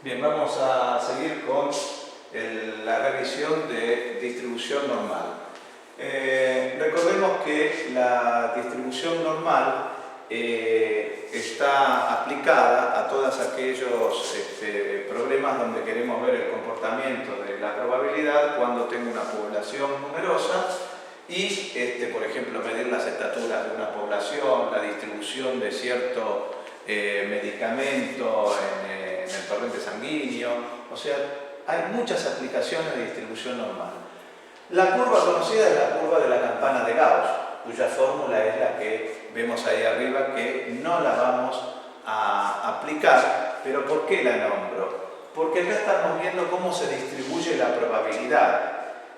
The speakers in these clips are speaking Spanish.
Bien, vamos a seguir con la revisión de distribución normal. Recordemos que la distribución normal está aplicada a todos aquellos problemas donde queremos ver el comportamiento de la probabilidad cuando tengo una población numerosa y, por ejemplo, medir las estaturas de una población, la distribución de cierto medicamento en el torrente sanguíneo. O sea, hay muchas aplicaciones de distribución normal. La curva conocida es la curva de la campana de Gauss, cuya fórmula es la que vemos ahí arriba, que no la vamos a aplicar. ¿Pero por qué la nombro? Porque acá estamos viendo cómo se distribuye la probabilidad.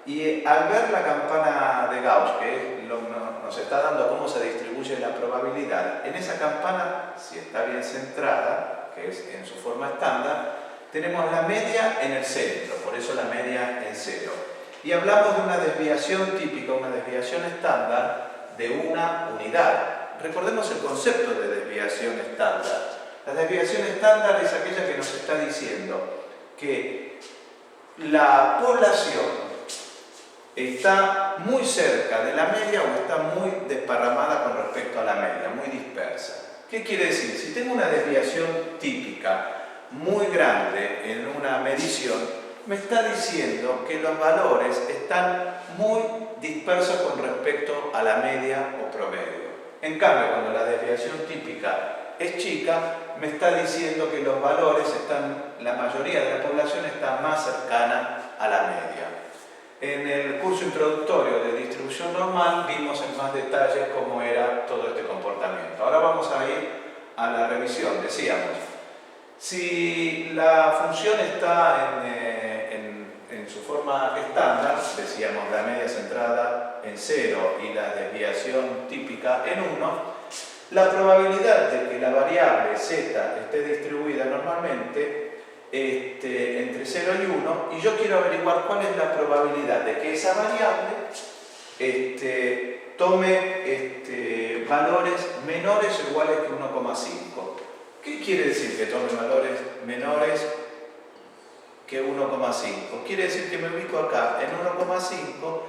Y al ver la campana de Gauss, que nos está dando cómo se distribuye la probabilidad, en esa campana, si está bien centrada, que es en su forma estándar, tenemos la media en el centro, por eso la media en 0. Y hablamos de una desviación típica, una desviación estándar de una unidad. Recordemos el concepto de desviación estándar. La desviación estándar es aquella que nos está diciendo que la población está muy cerca de la media o está muy desparramada con respecto a la media, muy dispersa. ¿Qué quiere decir? Si tengo una desviación típica muy grande en una medición, me está diciendo que los valores están muy dispersos con respecto a la media o promedio. En cambio, cuando la desviación típica es chica, me está diciendo que los valores la mayoría de la población está más cercana a la media. En el curso introductorio de distribución normal vimos en más detalles cómo era todo este comportamiento. Ahora vamos a ir a la revisión. Decíamos, si la función está en su forma estándar, decíamos la media centrada en 0 y la desviación típica en 1, la probabilidad de que la variable z esté distribuida normalmente entre 0 y 1, y yo quiero averiguar cuál es la probabilidad de que esa variable tome valores menores o iguales que 1,5. ¿Qué quiere decir que tome valores menores que 1,5? Quiere decir que me ubico acá en 1,5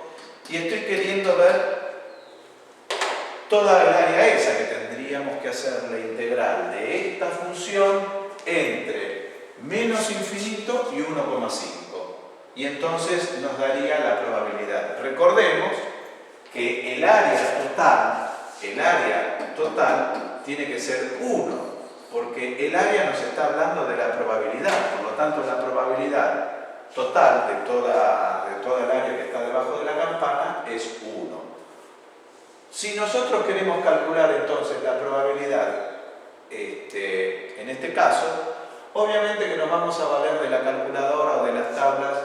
y estoy queriendo ver toda el área esa que tendríamos que hacer la integral de esta función entre menos infinito y 1,5. Y entonces nos daría la probabilidad. Recordemos que el área total tiene que ser 1, porque el área nos está hablando de la probabilidad. Por lo tanto, la probabilidad total de toda el área que está debajo de la campana es 1. Si nosotros queremos calcular entonces la probabilidad, en este caso, obviamente que nos vamos a valer de la calculadora o de las tablas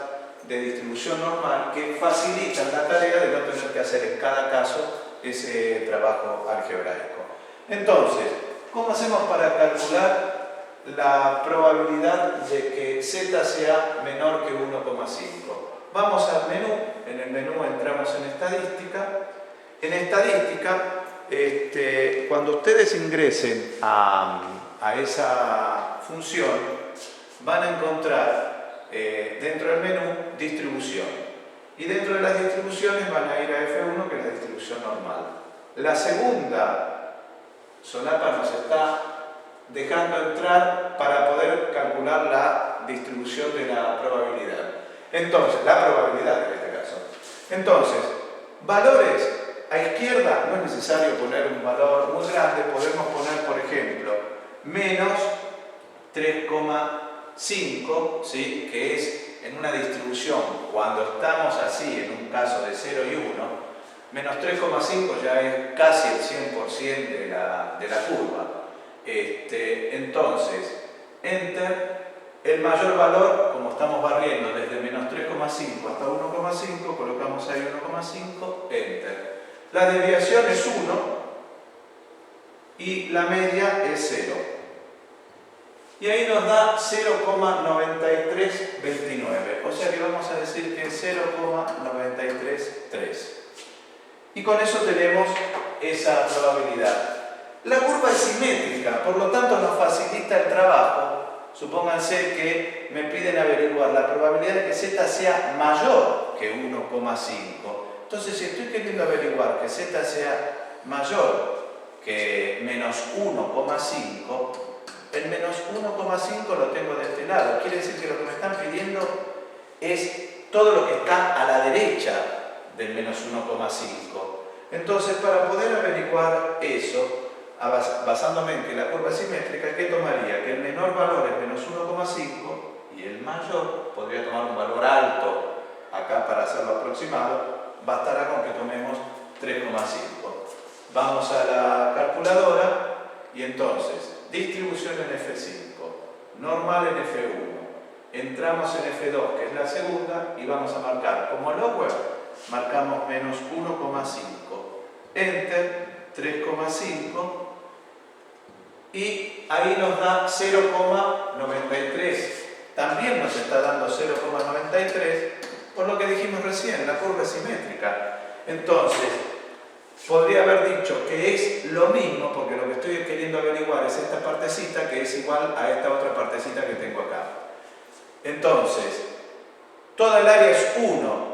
de distribución normal que facilitan la tarea de no tener que hacer en cada caso ese trabajo algebraico. Entonces, ¿cómo hacemos para calcular la probabilidad de que z sea menor que 1,5? Vamos al menú, en el menú entramos en estadística. En estadística, cuando ustedes ingresen a esa función, van a encontrar dentro del menú distribución. Y dentro de las distribuciones van a ir a F1, que es la distribución normal. La segunda solapa nos está dejando entrar para poder calcular la distribución de la probabilidad. Entonces, la probabilidad en este caso. Entonces, valores a izquierda, no es necesario poner un valor muy grande, podemos poner, por ejemplo, menos 3,5, ¿sí? Que es en una distribución, cuando estamos así, en un caso de 0 y 1, menos 3,5 ya es casi el 100% de la curva. Entonces, Enter, el mayor valor, como estamos barriendo desde menos 3,5 hasta 1,5, colocamos ahí 1,5, Enter. La desviación es 1 y la media es 0. Y ahí nos da 0,9329. O sea que vamos a decir que es 0,933. Y con eso tenemos esa probabilidad. La curva es simétrica, por lo tanto nos facilita el trabajo supónganse que me piden averiguar la probabilidad de que z sea mayor que 1,5. Entonces, si estoy queriendo averiguar que z sea mayor que menos 1,5, el menos 1,5 lo tengo de este lado. Quiere decir que lo que me están pidiendo es todo lo que está a la derecha del menos 1,5. Entonces, para poder averiguar eso, basándome en que la curva es simétrica, ¿qué tomaría? Que el menor valor es menos 1,5 y el mayor, podría tomar un valor alto acá para hacerlo aproximado, bastará con que tomemos 3,5. Vamos a la calculadora y entonces, distribución en F5, normal en F1, entramos en F2, que es la segunda, y vamos a marcar como lower, marcamos menos 1,5, enter, 3,5, y ahí nos da 0,93. También nos está dando 0,93, por lo que dijimos recién, la curva es simétrica. Entonces, podría haber dicho que es lo mismo, porque lo que estoy queriendo averiguar es esta partecita, que es igual a esta otra partecita que tengo acá. Entonces, toda el área es 1,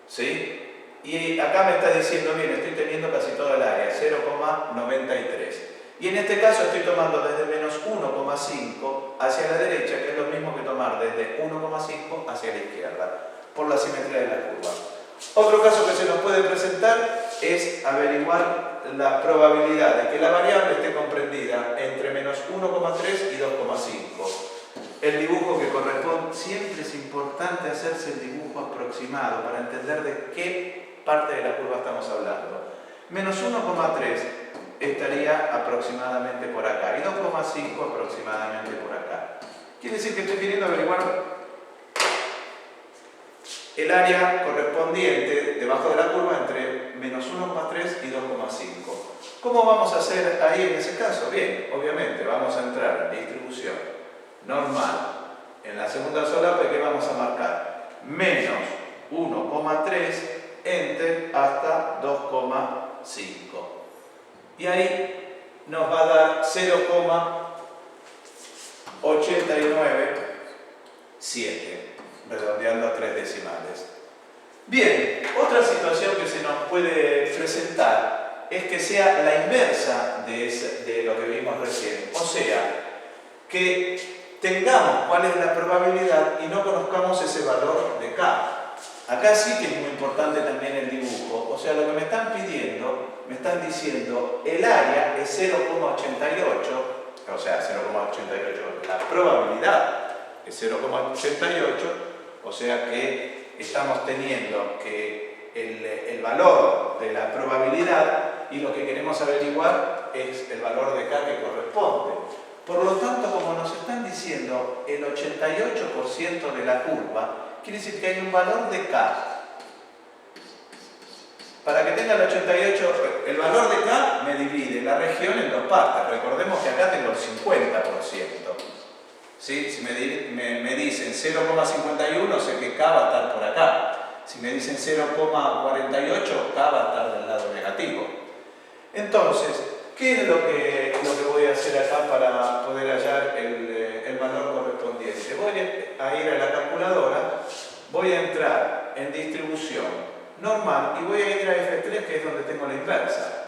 ¿sí? Y acá me está diciendo, bien, estoy teniendo casi toda el área, 0,93. Y en este caso estoy tomando desde menos 1,5 hacia la derecha, que es lo mismo que tomar desde 1,5 hacia la izquierda, por la simetría de la curva. Otro caso que se nos puede presentar es averiguar la probabilidad de que la variable esté comprendida entre menos 1,3 y 2,5. El dibujo que corresponde, siempre es importante hacerse el dibujo aproximado para entender de qué parte de la curva estamos hablando. Menos 1,3 estaría aproximadamente por acá y 2,5 aproximadamente por acá. Quiere decir que estoy queriendo averiguar el área correspondiente debajo de la curva entre menos 1,3 y 2,5. ¿Cómo vamos a hacer ahí en ese caso? Bien, obviamente vamos a entrar en distribución normal. En la segunda solapa, ¿qué vamos a marcar? Menos 1,3, enter, hasta 2,5. Y ahí nos va a dar 0,897, redondeando a 3 decimales. Bien, otra situación que se nos puede presentar es que sea la inversa de lo que vimos recién. O sea, que tengamos cuál es la probabilidad y no conozcamos ese valor de K. Acá sí que es muy importante también el dibujo. O sea, lo que me están pidiendo, me están diciendo, el área es 0,88, o sea, 0,88, la probabilidad es 0,88, o sea que estamos teniendo que el valor de la probabilidad y lo que queremos averiguar es el valor de K que corresponde. Por lo tanto, como nos están diciendo el 88% de la curva, quiere decir que hay un valor de K. Para que tenga el 88, el valor de K me divide la región en dos partes. Recordemos que acá tengo el 50%. ¿Sí? Si me dicen 0,51, sé que K va a estar por acá. Si me dicen 0,48, K va a estar del lado negativo. Entonces, ¿qué es lo que voy a hacer acá para poder hallar el valor correspondiente? Voy a ir a la calculadora, voy a entrar en distribución normal y voy a ir a F3, que es donde tengo la inversa.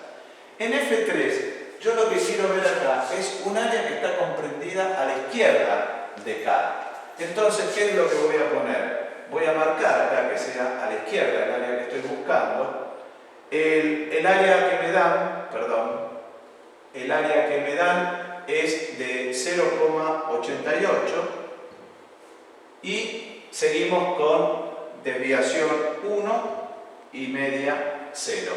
En F3, yo lo que quiero ver acá es un área que está comprendida a la izquierda de K. Entonces, ¿qué es lo que voy a poner? Voy a marcar acá que sea a la izquierda, el área que estoy buscando. El área que me dan, el área que me dan es de 0,88 y seguimos con desviación 1 y media 0.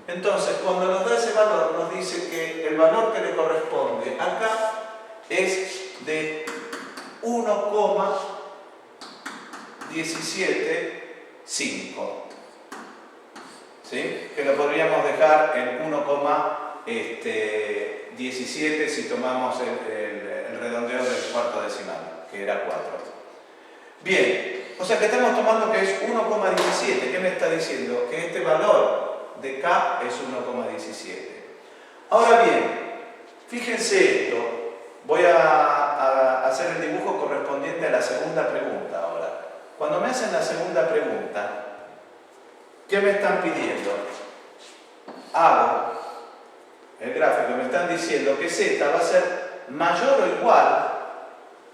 Entonces, cuando nos da ese valor, nos dice que el valor que le corresponde acá es de 1,175. ¿Sí? Que lo podríamos dejar en 1,17 si tomamos el redondeo del cuarto decimal, que era 4. Bien, o sea que estamos tomando que es 1,17. ¿Qué me está diciendo? Que este valor de K es 1,17. Ahora bien, fíjense esto. Voy a a hacer el dibujo correspondiente a la segunda pregunta ahora. Cuando me hacen la segunda pregunta, ¿qué me están pidiendo? Hago el gráfico, me están diciendo que z va a ser mayor o igual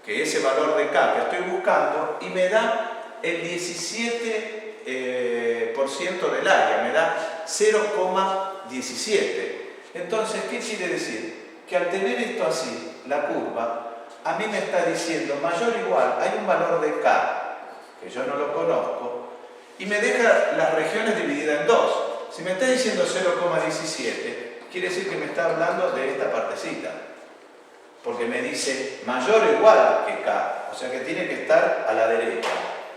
que ese valor de k que estoy buscando y me da el 17% del área, me da 0,17. Entonces, ¿qué quiere decir? Que al tener esto así, la curva, a mí me está diciendo mayor o igual, hay un valor de k, que yo no lo conozco, y me deja las regiones divididas en dos. Si me está diciendo 0,17, quiere decir que me está hablando de esta partecita, porque me dice mayor o igual que k, o sea que tiene que estar a la derecha.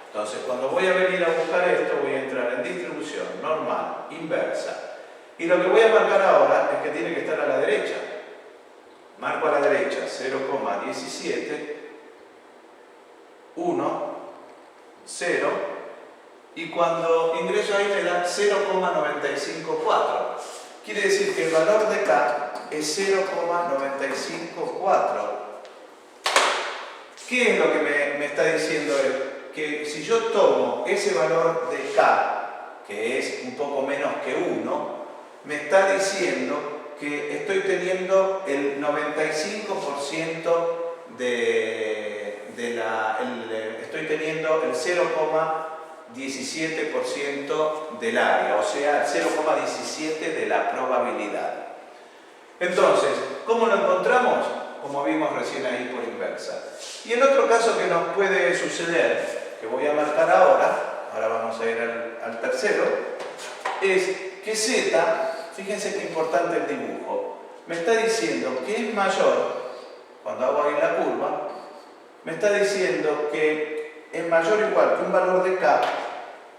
Entonces, cuando voy a venir a buscar esto, voy a entrar en distribución, normal, inversa. Y lo que voy a marcar ahora es que tiene que estar a la derecha. Marco a la derecha 0,17, 1, 0, y cuando ingreso ahí me da 0,954. Quiere decir que el valor de k es 0,954. ¿Qué es lo que me está diciendo él? Que si yo tomo ese valor de k, que es un poco menos que 1, me está diciendo que estoy teniendo el 95% estoy teniendo el 0,17% del área, o sea, el 0,17 de la probabilidad. Entonces, ¿cómo lo encontramos? Como vimos recién ahí por inversa. Y el otro caso que nos puede suceder, que voy a marcar ahora vamos a ir al tercero, es que z, fíjense qué importante el dibujo, me está diciendo que es mayor, cuando hago ahí la curva, me está diciendo que es mayor o igual que un valor de k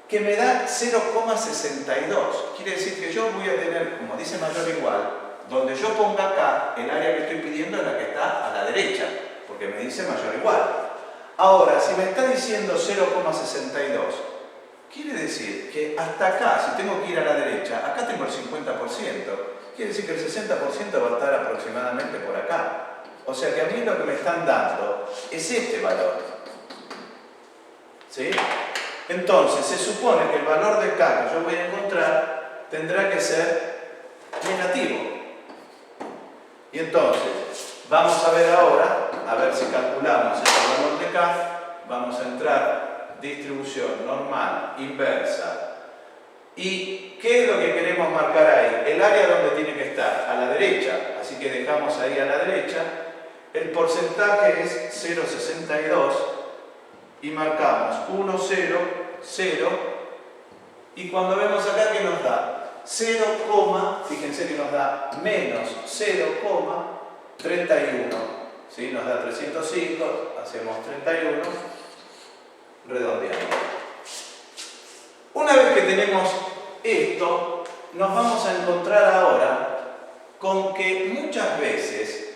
que me da 0,62. Quiere decir que yo voy a tener, como dice mayor o igual, donde yo ponga k, el área que estoy pidiendo es la que está a la derecha, porque me dice mayor o igual. Ahora, si me está diciendo 0,62, quiere decir que hasta acá, si tengo que ir a la derecha, acá tengo el 50%. Quiere decir que el 60% va a estar aproximadamente por acá. O sea que a mí lo que me están dando es este valor. ¿Sí? Entonces, se supone que el valor de k que yo voy a encontrar tendrá que ser negativo. Y entonces, vamos a ver ahora, a ver si calculamos este valor de k. Vamos a entrar, distribución normal, inversa. ¿Y qué es lo que queremos marcar ahí? El área donde tiene que estar, a la derecha. Así que dejamos ahí a la derecha. El porcentaje es 0,62 y marcamos 1, 0, 0. Y cuando vemos acá, ¿qué nos da? 0, fíjense que nos da menos 0,31. ¿Sí? Nos da 305, hacemos 31, redondeamos. Una vez que tenemos esto, nos vamos a encontrar ahora con que muchas veces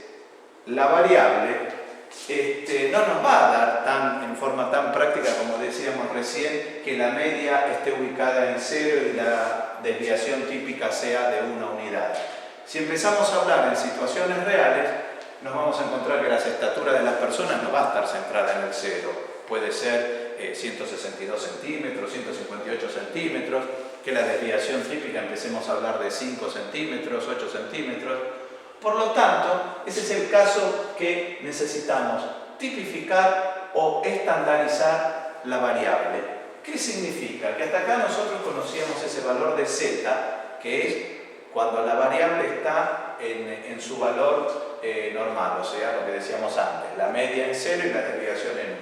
la variable no nos va a dar en forma tan práctica como decíamos recién, que la media esté ubicada en 0 y la desviación típica sea de una unidad. Si empezamos a hablar en situaciones reales, nos vamos a encontrar que las estaturas de las personas no va a estar centrada en el 0. Puede ser 162 centímetros, 158 centímetros, que la desviación típica empecemos a hablar de 5 centímetros, 8 centímetros. Por lo tanto, ese es el caso que necesitamos tipificar o estandarizar la variable. ¿Qué significa? Que hasta acá nosotros conocíamos ese valor de z, que es cuando la variable está en su valor normal, o sea, lo que decíamos antes, la media en 0 y la desviación en 1.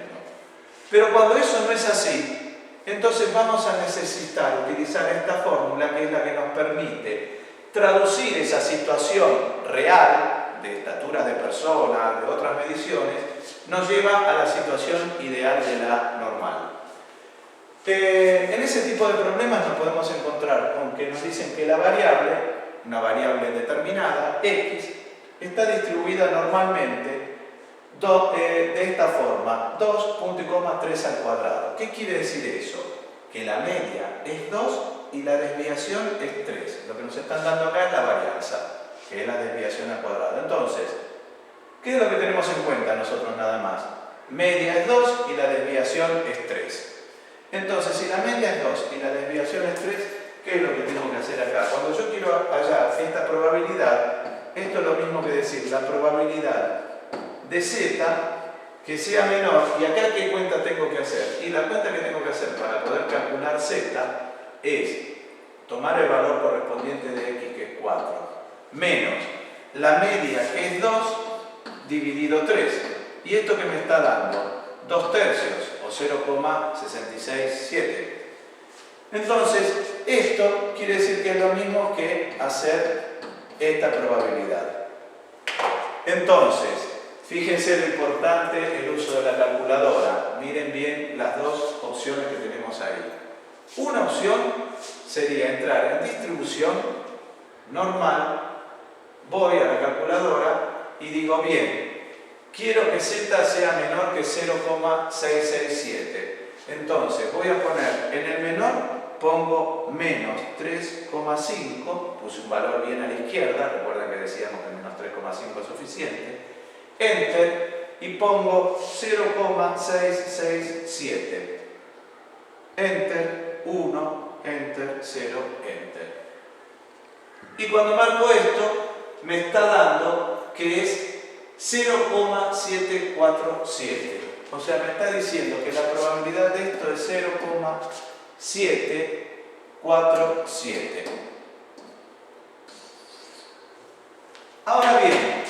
Pero cuando eso no es así, entonces vamos a necesitar utilizar esta fórmula, que es la que nos permite traducir esa situación real de estaturas de personas, de otras mediciones, nos lleva a la situación ideal de la normal. En ese tipo de problemas nos podemos encontrar con que nos dicen que la variable, una variable determinada, x, está distribuida normalmente de esta forma, 2,3 al cuadrado. ¿Qué quiere decir eso? Que la media es 2 y la desviación es 3. Lo que nos están dando acá es la varianza, que es la desviación al cuadrado. Entonces, ¿Qué es lo que tenemos en cuenta nosotros nada más? Media es 2 y la desviación es 3. Entonces, si la media es 2 y la desviación es 3, ¿qué es lo que tengo que hacer acá? Cuando yo quiero hallar esta probabilidad, esto es lo mismo que decir la probabilidad de z que sea menor. ¿Y acá qué cuenta tengo que hacer? Y la cuenta que tengo que hacer para poder calcular z es tomar el valor correspondiente de x, que es 4, menos la media, que es 2, dividido 3. ¿Y esto que me está dando? 2 tercios, o 0,667. Entonces, esto quiere decir que es lo mismo que hacer esta probabilidad. Entonces, fíjense lo importante, el uso de la calculadora. Miren bien las dos opciones que tenemos ahí. Una opción sería entrar en distribución normal, voy a la calculadora y digo, bien, quiero que z sea menor que 0,667. Entonces, voy a poner en el menor, pongo menos 3,5, puse un valor bien a la izquierda, recuerden que decíamos que menos 3,5 es suficiente, enter, y pongo 0,667, enter, 1, enter, 0, enter. Y cuando marco esto, me está dando que es 0,747. O sea, me está diciendo que la probabilidad de esto es 0,747. Ahora bien,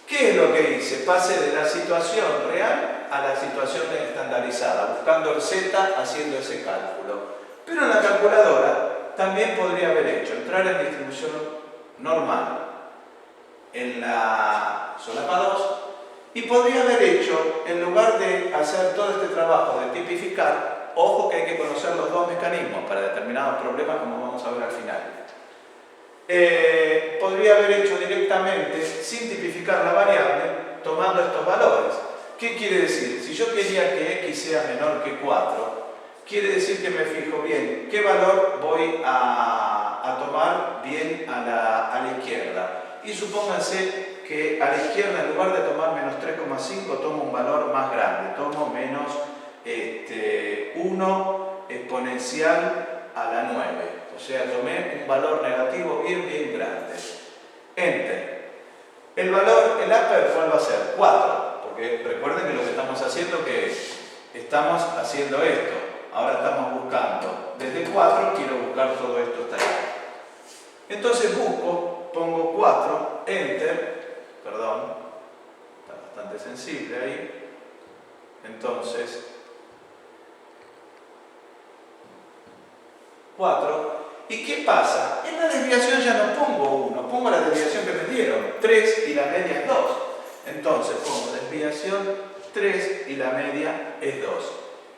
¿qué es lo que hice? Pasé de la situación real a la situación estandarizada, buscando el z, haciendo ese cálculo. Pero en la calculadora también podría haber hecho entrar en distribución normal en la solapa 2 y podría haber hecho, en lugar de hacer todo este trabajo de tipificar, ojo que hay que conocer los dos mecanismos para determinados problemas, como vamos a ver al final. Podría haber hecho directamente, sin tipificar la variable, tomando estos valores. ¿Qué quiere decir? Si yo quería que x sea menor que 4, quiere decir que me fijo bien qué valor voy a tomar bien a la izquierda. Y supónganse que a la izquierda, en lugar de tomar menos 3,5, tomo un valor más grande, tomo menos 1 exponencial a la 9. O sea, tomé un valor negativo bien grande. Enter. El valor, el upper, ¿cuál va a ser? 4. Porque recuerden que lo que estamos haciendo, que estamos haciendo esto. Ahora estamos buscando. Desde 4 quiero buscar todo esto hasta ahí. Entonces busco, pongo 4, enter, perdón, está bastante sensible ahí. Entonces, 4. ¿Y qué pasa? En la desviación ya no pongo 1, pongo la desviación que me dieron, 3 y la media es 2. Entonces pongo desviación 3 y la media es 2.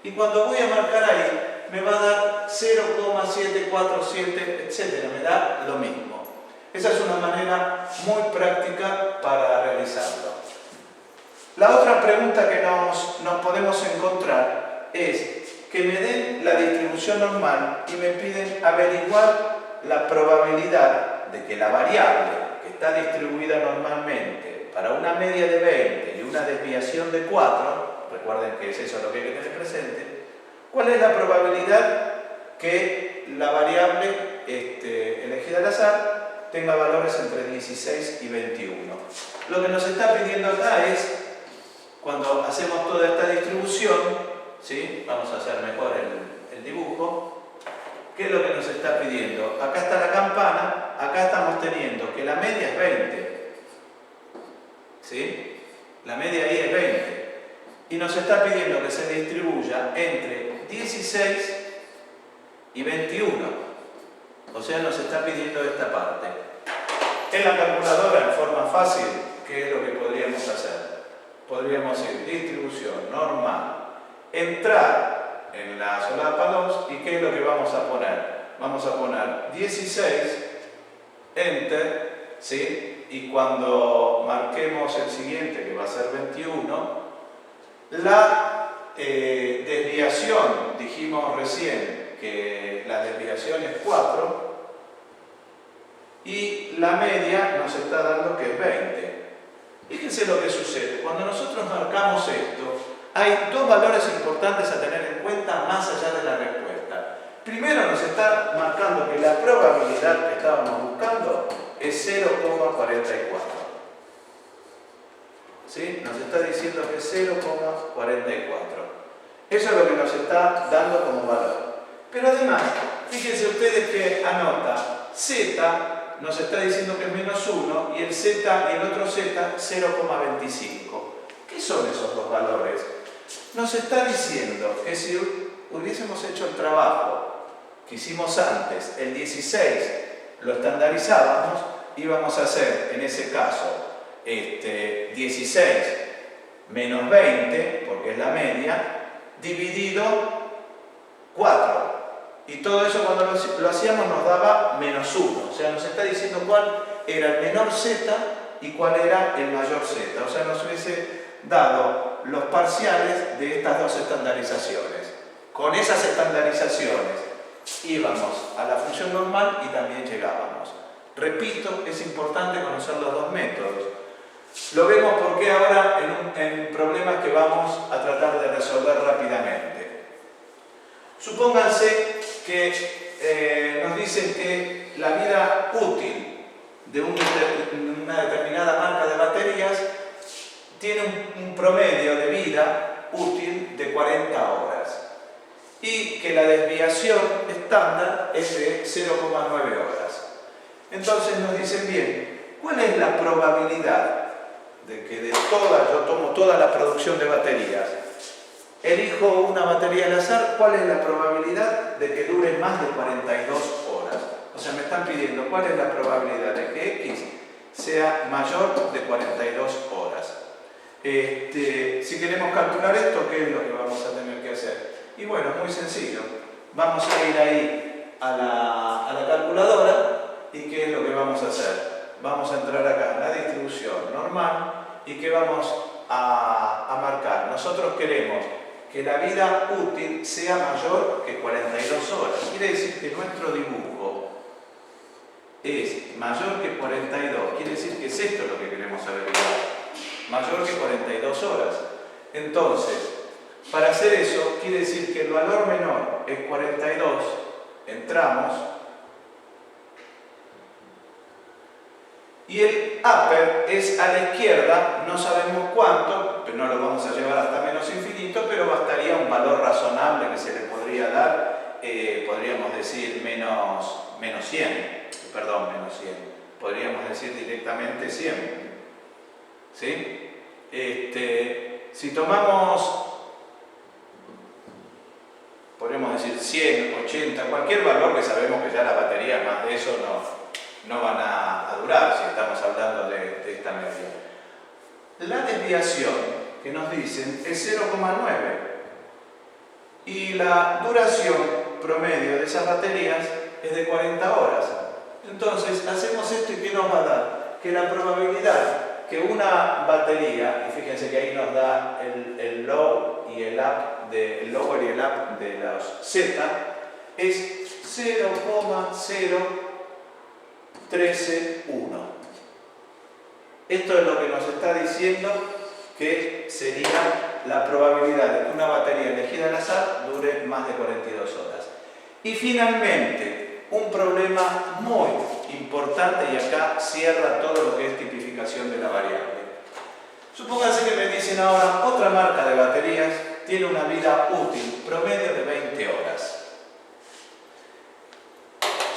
Y cuando voy a marcar ahí, me va a dar 0,747, etc. Me da lo mismo. Esa es una manera muy práctica para realizarlo. La otra pregunta que nos podemos encontrar es que me den la distribución normal y me piden averiguar la probabilidad de que la variable que está distribuida normalmente para una media de 20 y una desviación de 4, recuerden que es eso lo que hay que tener presente, ¿cuál es la probabilidad que la variable elegida al azar tenga valores entre 16 y 21? Lo que nos está pidiendo acá es, cuando hacemos toda esta distribución, ¿sí? Vamos a hacer mejor el dibujo. ¿Qué es lo que nos está pidiendo? Acá está la campana, acá estamos teniendo que la media es 20. ¿Sí? La media ahí es 20. Y nos está pidiendo que se distribuya entre 16 y 21. O sea, nos está pidiendo esta parte. En la calculadora, en forma fácil, ¿qué es lo que podríamos hacer? Podríamos ir distribución normal, entrar en la solapa 2 y ¿qué es lo que vamos a poner? Vamos a poner 16, enter, ¿sí? Y cuando marquemos el siguiente, que va a ser 21, la desviación, dijimos recién que la desviación es 4 y la media nos está dando que es 20. Fíjense lo que sucede. Cuando nosotros marcamos esto, hay dos valores importantes a tener en cuenta más allá de la respuesta. Primero nos está marcando que la probabilidad que estábamos buscando es 0,44. ¿Sí? Nos está diciendo que es 0,44. Eso es lo que nos está dando como valor. Pero además, fíjense ustedes que anota Z, nos está diciendo que es menos 1 y el Z y el otro Z 0,25. ¿Qué son esos dos valores? Nos está diciendo que si hubiésemos hecho el trabajo que hicimos antes, el 16, lo estandarizábamos, íbamos a hacer en ese caso 16 menos 20, porque es la media, dividido 4. Y todo eso cuando lo hacíamos nos daba menos 1. O sea, nos está diciendo cuál era el menor Z y cuál era el mayor Z. O sea, nos hubiese dado los parciales de estas dos estandarizaciones. Con esas estandarizaciones íbamos a la función normal y también llegábamos. Repito, es importante conocer los dos métodos. Lo vemos porque ahora en problemas que vamos a tratar de resolver rápidamente. Supónganse que nos dicen que la vida útil de una determinada marca de baterías tiene un promedio de vida útil de 40 horas y que la desviación estándar es de 0,9 horas. Entonces nos dicen, bien, ¿cuál es la probabilidad de que yo tomo toda la producción de baterías, elijo una batería al azar, cuál es la probabilidad de que dure más de 42 horas? O sea, me están pidiendo cuál es la probabilidad de que X sea mayor de 42 horas. Si queremos calcular esto, ¿qué es lo que vamos a tener que hacer? Y bueno, muy sencillo. Vamos a ir ahí a la calculadora y ¿qué es lo que vamos a hacer? Vamos a entrar acá en la distribución normal y ¿qué vamos a marcar? Nosotros queremos que la vida útil sea mayor que 42 horas. Quiere decir que nuestro dibujo es mayor que 42. Quiere decir que es esto lo que queremos averiguar. Mayor que 42 horas. Entonces, para hacer eso, quiere decir que el valor menor es 42. Entramos. Y el upper es a la izquierda, no sabemos cuánto, pero no lo vamos a llevar hasta menos infinito, pero bastaría un valor razonable que se le podría dar, podríamos decir menos 100, menos 100, podríamos decir directamente 100. ¿Sí? Si tomamos, podríamos decir 100, 80, cualquier valor que sabemos que ya las baterías más de eso no van a durar si estamos hablando de esta media. La desviación que nos dicen es 0,9 y la duración promedio de esas baterías es de 40 horas. Entonces hacemos esto y ¿qué nos va a dar? Que la probabilidad que una batería, y fíjense que ahí nos da el low y el up, el lower y el up de los Z, es 0,013,1. Esto es lo que nos está diciendo que sería la probabilidad de que una batería elegida al azar dure más de 42 horas. Y finalmente, un problema muy importante, y acá cierra todo lo que es tipificación de la variable. Supónganse que me dicen ahora, otra marca de baterías tiene una vida útil promedio de 20 horas.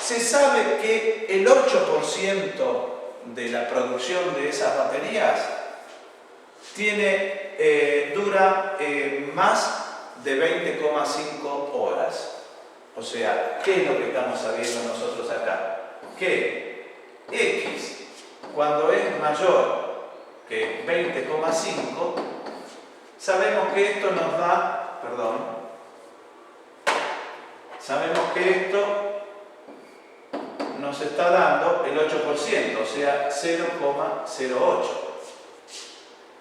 Se sabe que el 8% de la producción de esas baterías dura más de 20,5 horas. O sea, ¿qué es lo que estamos sabiendo nosotros acá? Que X, cuando es mayor que 20,5, sabemos que esto nos da, sabemos que esto nos está dando el 8%, o sea, 0,08.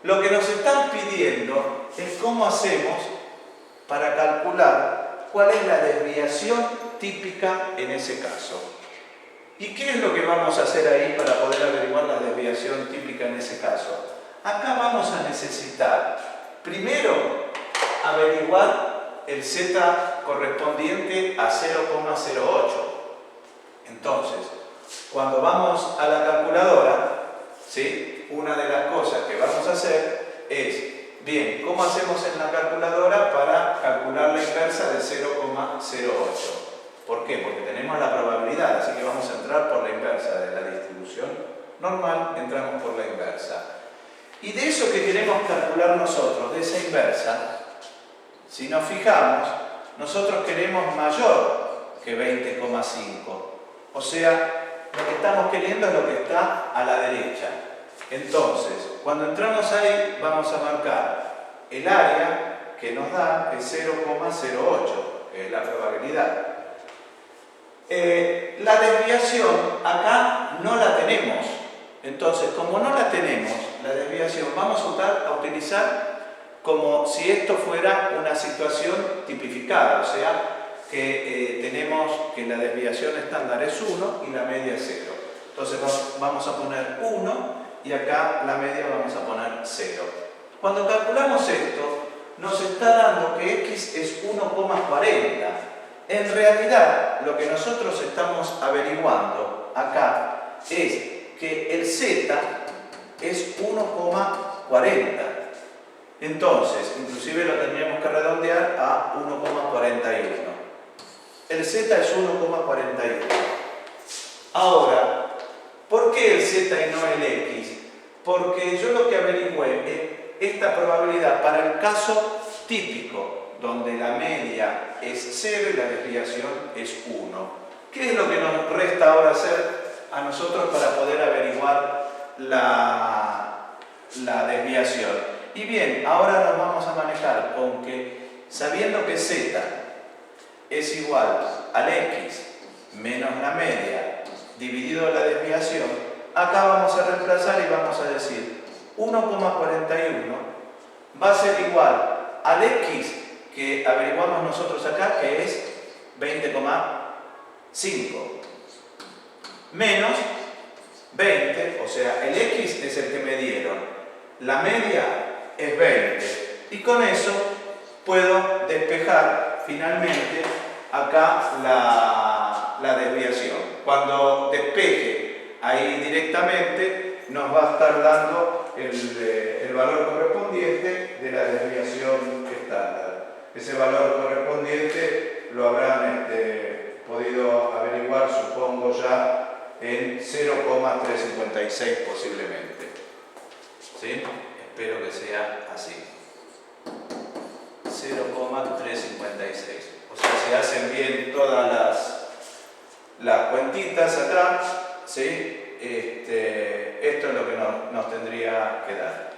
Lo que nos están pidiendo es cómo hacemos para calcular cuál es la desviación típica en ese caso. ¿Y qué es lo que vamos a hacer ahí para poder averiguar la desviación típica en ese caso? acá vamos a necesitar primero averiguar el z correspondiente a 0,08. Entonces, cuando vamos a la calculadora, ¿sí?, una de las cosas que vamos a hacer es, bien, ¿cómo hacemos en la calculadora para calcular la inversa de 0,08? ¿Por qué? Porque tenemos la probabilidad, así que vamos a entrar por la inversa de la distribución normal, entramos por la inversa. Y de eso que queremos calcular nosotros, de esa inversa, si nos fijamos, nosotros queremos mayor que 20,5. O sea, lo que estamos queriendo es lo que está a la derecha. Entonces, cuando entramos ahí, vamos a marcar el área que nos da es 0,08, que es la probabilidad. La desviación acá no la tenemos. Entonces, como no la tenemos, la desviación vamos a utilizar como si esto fuera una situación tipificada, o sea, que tenemos que la desviación estándar es 1 y la media es 0. Entonces vamos a poner 1 y acá la media vamos a poner 0. Cuando calculamos esto, nos está dando que x es 1,40. En realidad, lo que nosotros estamos averiguando acá es que el z es 1,40. Entonces, inclusive lo tendríamos que redondear a 1,41. El z es 1,41. Ahora, ¿por qué el z y no el x? Porque yo lo que averigüé es esta probabilidad para el caso típico, donde la media es 0 y la desviación es 1. ¿Qué es lo que nos resta ahora hacer a nosotros para poder averiguar la desviación? Y bien, ahora nos vamos a manejar con que, sabiendo que z es igual al x menos la media dividido la desviación, acá vamos a reemplazar y vamos a decir 1,41 va a ser igual al x que averiguamos nosotros acá, que es 20,5 menos 20, o sea, el x es el que me dieron, la media es 20, y con eso puedo despejar finalmente acá la desviación. Cuando despeje ahí directamente, nos va a estar dando el valor correspondiente de la desviación estándar. Ese valor correspondiente lo habrán podido averiguar, supongo ya, en 0,356 posiblemente. ¿Sí? Espero que sea así. 0,356. O sea, si hacen bien todas las cuentitas acá, ¿sí? Esto es lo que nos tendría que dar.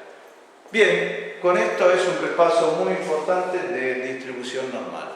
Bien, con esto es un repaso muy importante de distribución normal.